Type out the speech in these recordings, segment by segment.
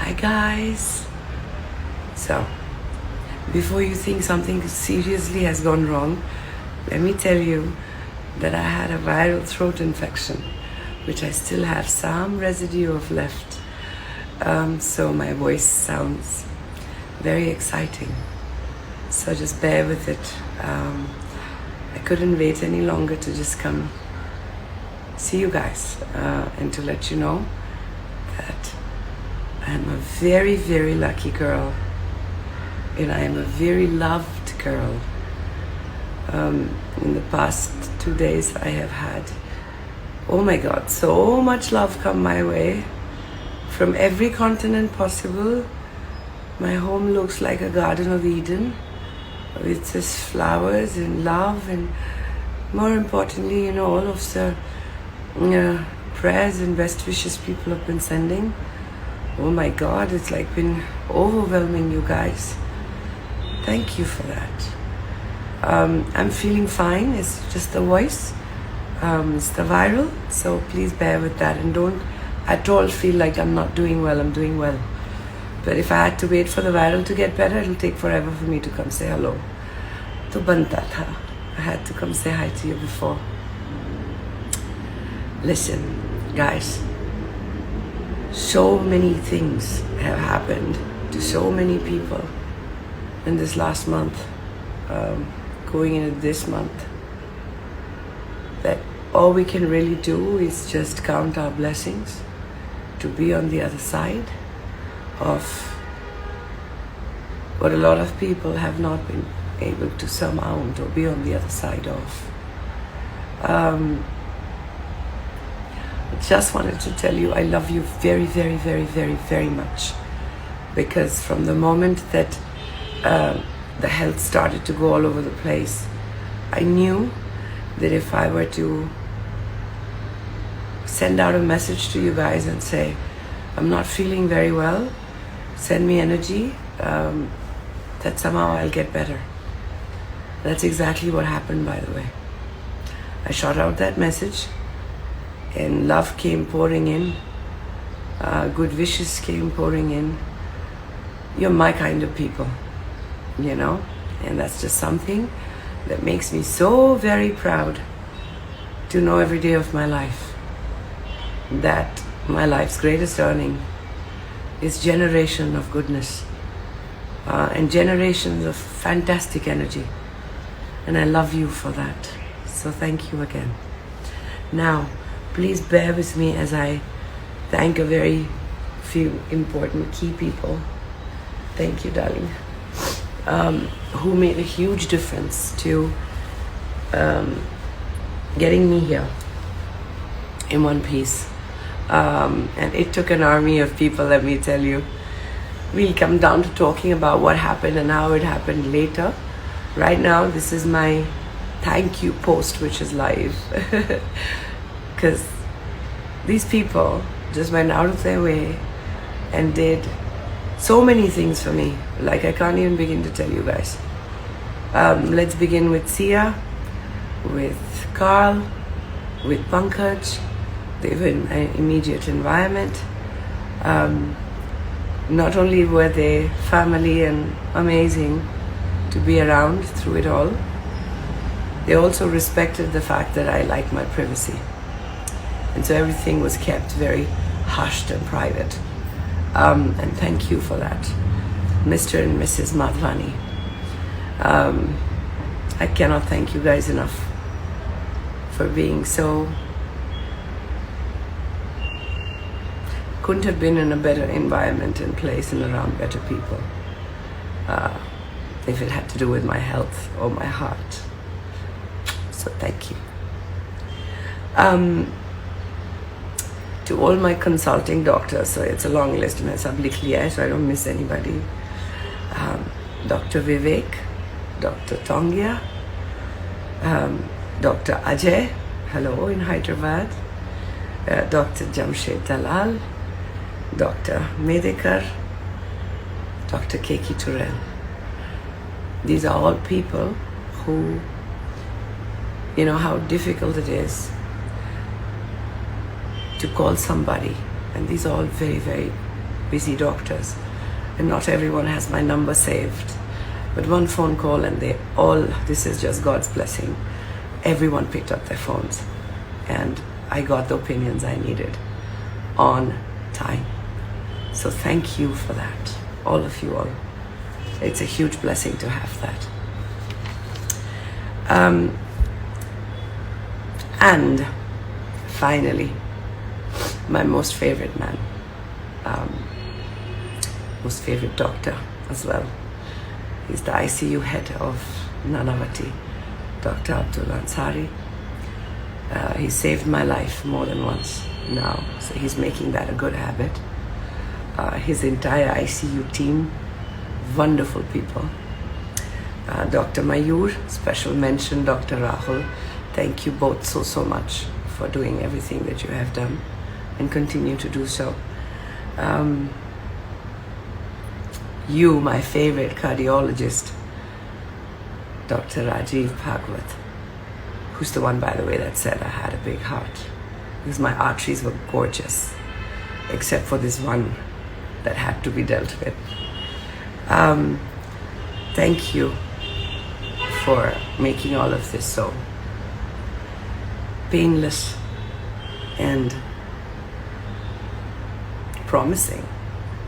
Hi guys. So, before you think something seriously has gone wrong, let me tell you that I had a viral throat infection, which I still have some residue of left. So my voice sounds very exciting. So just bear with it. I couldn't wait any longer to just come see you guys and to let you know that I'm a very, very lucky girl, and I am a very loved girl. In the past 2 days I have had, oh my God, so much love come my way from every continent possible. My home looks like a Garden of Eden with just flowers and love, and more importantly, all of the prayers and best wishes people have been sending. Oh my God, it's like been overwhelming, you guys. Thank you for that. I'm feeling fine. It's just the voice. It's the viral. So please bear with that and don't at all feel like I'm not doing well. I'm doing well. But if I had to wait for the viral to get better, it'll take forever for me to come say hello. To banta tha. I had to come say hi to you before. Listen, guys. So many things have happened to so many people in this last month, going into this month, that all we can really do is just count our blessings to be on the other side of what a lot of people have not been able to surmount or be on the other side of. Just wanted to tell you I love you very, very, very, very, very much, because from the moment that the health started to go all over the place, I knew that if I were to send out a message to you guys and say, I'm not feeling very well, send me energy, that somehow I'll get better. That's exactly what happened, by the way. I shot out that message, and love came pouring in, good wishes came pouring in. You're my kind of people, and that's just something that makes me so very proud to know every day of my life that my life's greatest earning is generation of goodness and generations of fantastic energy, and I love you for that. So thank you again. Now, please bear with me as I thank a very few important key people. Thank you, darling. Who made a huge difference to getting me here in one piece. And it took an army of people, let me tell you. We'll come down to talking about what happened and how it happened later. Right now, this is my thank you post, which is live. Because these people just went out of their way and did so many things for me. Like, I can't even begin to tell you guys. Let's begin with Sia, with Carl, with Pankaj. They were in an immediate environment. Not only were they family and amazing to be around through it all, they also respected the fact that I like my privacy. And so everything was kept very hushed and private. And thank you for that, Mr. and Mrs. Madhvani. I cannot thank you guys enough for being so... Couldn't have been in a better environment and place and around better people if it had to do with my health or my heart. So thank you. To all my consulting doctors, so it's a long list, मैं सब लिख लिया है, so I don't miss anybody. Dr. Vivek, Dr. Tongya, Dr. Ajay, hello in Hyderabad, Dr. Jamshed Dalal, Dr. Medekar, Dr. Keki Turel. These are all people who, how difficult it is to call somebody, and these are all very, very busy doctors, and not everyone has my number saved. But one phone call and they all, this is just God's blessing. Everyone picked up their phones and I got the opinions I needed on time. So thank you for that, all of you all. It's a huge blessing to have that. And finally, my most favorite man, most favorite doctor as well. He's the ICU head of Nanavati, Dr. Abdul Ansari. He saved my life more than once now, so he's making that a good habit. His entire ICU team, wonderful people. Dr. Mayur, special mention, Dr. Rahul. Thank you both so much for doing everything that you have done and continue to do so. You, my favorite cardiologist, Dr. Rajiv Bhagwat, who's the one, by the way, that said I had a big heart, because my arteries were gorgeous, except for this one that had to be dealt with. Thank you for making all of this so painless and promising,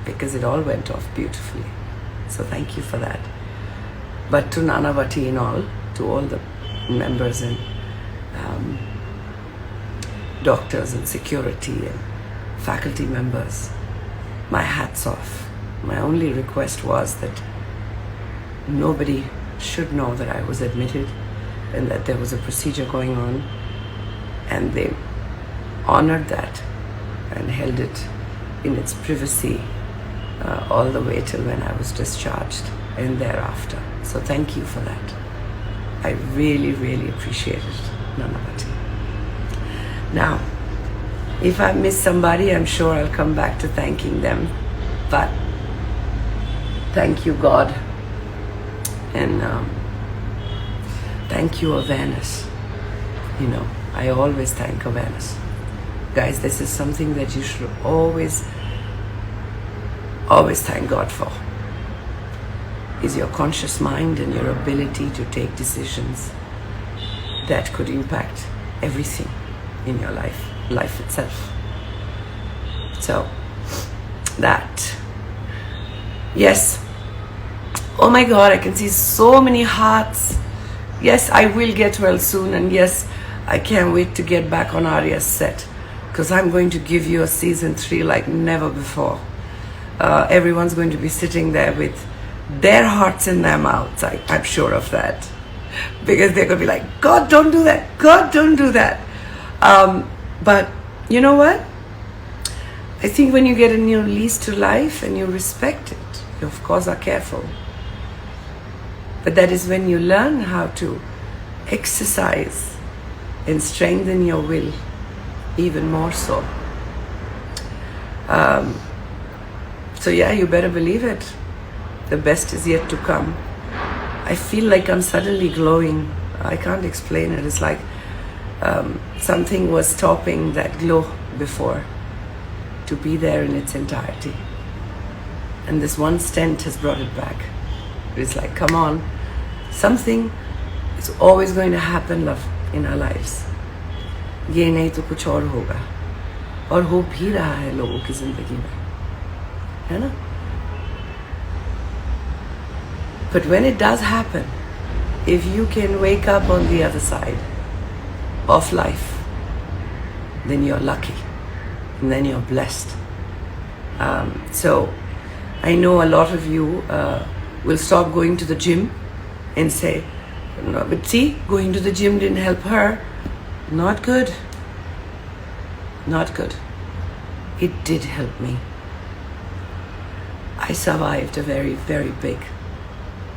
because it all went off beautifully. So thank you for that. But to Nanavati in all, to all the members and doctors and security and faculty members, my hat's off. My only request was that nobody should know that I was admitted and that there was a procedure going on, and they honored that and held it in its privacy all the way till when I was discharged and thereafter. So thank you for that. I really appreciate it, Nanavati. Now, if I miss somebody, I'm sure I'll come back to thanking them, but thank you, God, and thank you, awareness. You know, I always thank awareness. Guys, this is something that you should always thank God for, is your conscious mind and your ability to take decisions that could impact everything in your life itself. So, that. Yes. Oh my God, I can see so many hearts. Yes, I will get well soon, and yes, I can't wait to get back on Arya's set, because I'm going to give you a season 3 like never before. Everyone's going to be sitting there with their hearts in their mouths. I'm sure of that, because they're going to be like, God, don't do that. God, don't do that. But you know what? I think when you get a new lease to life and you respect it, you of course are careful. But that is when you learn how to exercise and strengthen your will even more so. So yeah, you better believe it. The best is yet to come. I feel like I'm suddenly glowing. I can't explain it. It's like something was stopping that glow before to be there in its entirety. And this one stent has brought it back. It's like, come on. Something is always going to happen, love, in our lives. ये नहीं तो कुछ और होगा, और हो भी रहा है लोगों की जिंदगी में, है ना? But when it does happen, if you can wake up on the other side of life, then you're lucky, and then you're blessed. So I know a lot of you will stop going to the gym and say, no, but see, going to the gym didn't help her. Not good. Not good. It did help me. I survived a very big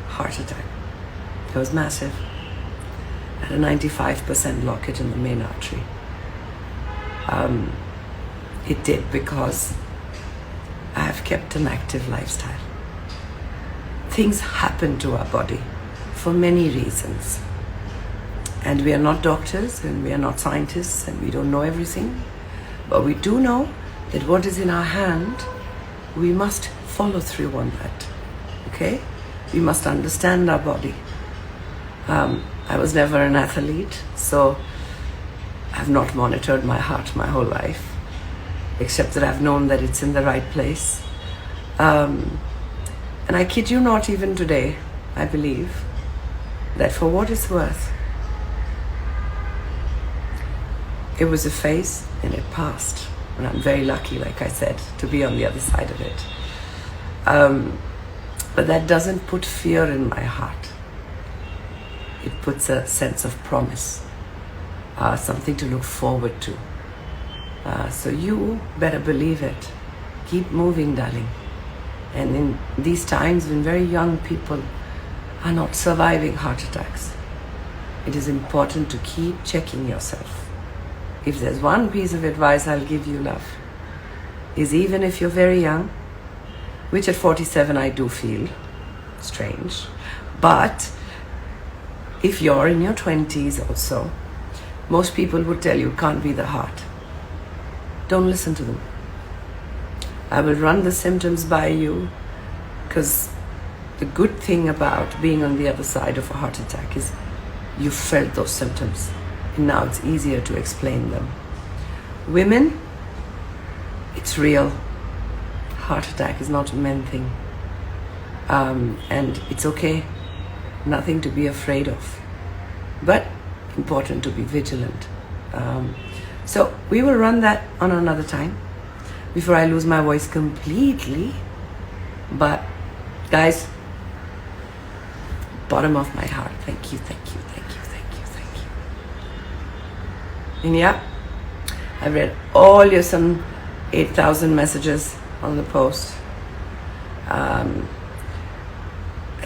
heart attack. It was massive. I had a 95% blockage in the main artery. It did because I have kept an active lifestyle. Things happen to our body for many reasons. And we are not doctors and we are not scientists and we don't know everything. But we do know that what is in our hand we must follow through on that. Okay? We must understand our body. I was never an athlete, so I've not monitored my heart my whole life, except that I've known that it's in the right place. And I kid you not, even today, I believe that for what it's worth, it was a phase and it passed. And I'm very lucky, like I said, to be on the other side of it. But that doesn't put fear in my heart. It puts a sense of promise, something to look forward to. So you better believe it. Keep moving, darling. And in these times when very young people are not surviving heart attacks, it is important to keep checking yourself. If there's one piece of advice I'll give you, love, is even if you're very young, which at 47 I do feel strange, but if you're in your 20s also, most people would tell you it can't be the heart. Don't listen to them. I will run the symptoms by you, because the good thing about being on the other side of a heart attack is you felt those symptoms, and now it's easier to explain them. Women, it's real. Heart attack is not a men thing, and it's okay. Nothing to be afraid of, but important to be vigilant. So we will run that on another time before I lose my voice completely. But guys, bottom of my heart, thank you, thank you, thank you, thank you, thank you. And yeah, I've read all your some 8,000 messages on the post. I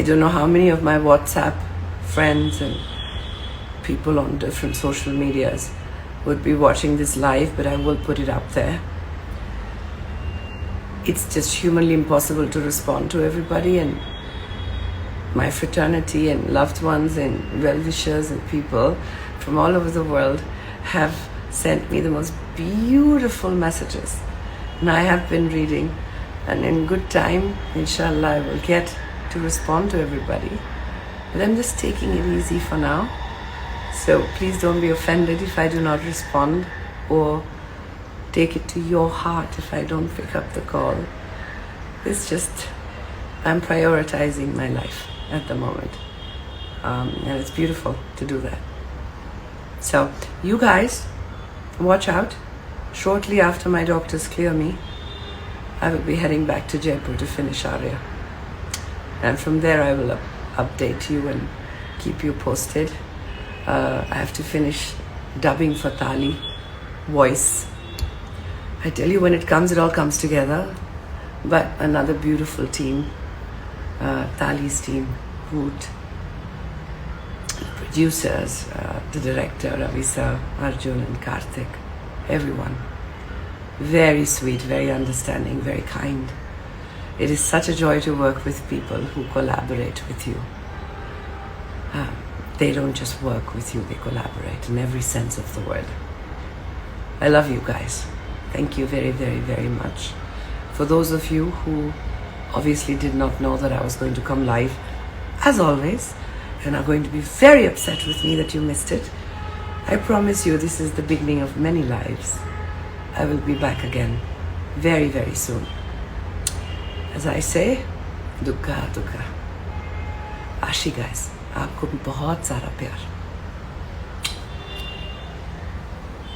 don't know how many of my WhatsApp friends and people on different social medias would be watching this live, but I will put it up there. It's just humanly impossible to respond to everybody, and my fraternity and loved ones and well-wishers and people from all over the world have sent me the most beautiful messages, and I have been reading, and in good time, inshallah, I will get to respond to everybody. But I'm just taking it easy for now. So please don't be offended if I do not respond, or take it to your heart if I don't pick up the call. It's just, I'm prioritizing my life at the moment. And it's beautiful to do that. So you guys, watch out. Shortly after my doctors clear me, I will be heading back to Jaipur to finish Arya. And from there I will update you and keep you posted. I have to finish dubbing for Tali, voice. I tell you, when it comes, it all comes together. But another beautiful team, Tali's team, Hoot, the producers, the director, Ravisa, Arjun and Karthik, everyone. Very sweet, very understanding, very kind. It is such a joy to work with people who collaborate with you. They don't just work with you, they collaborate in every sense of the word. I love you guys. Thank you very, very, very much. For those of you who obviously did not know that I was going to come live, as always, and are going to be very upset with me that you missed it, I promise you this is the beginning of many lives. I will be back again very, very soon. As I say, Dugga Dugga आशी guys, आपको भी बहुत सारा प्यार.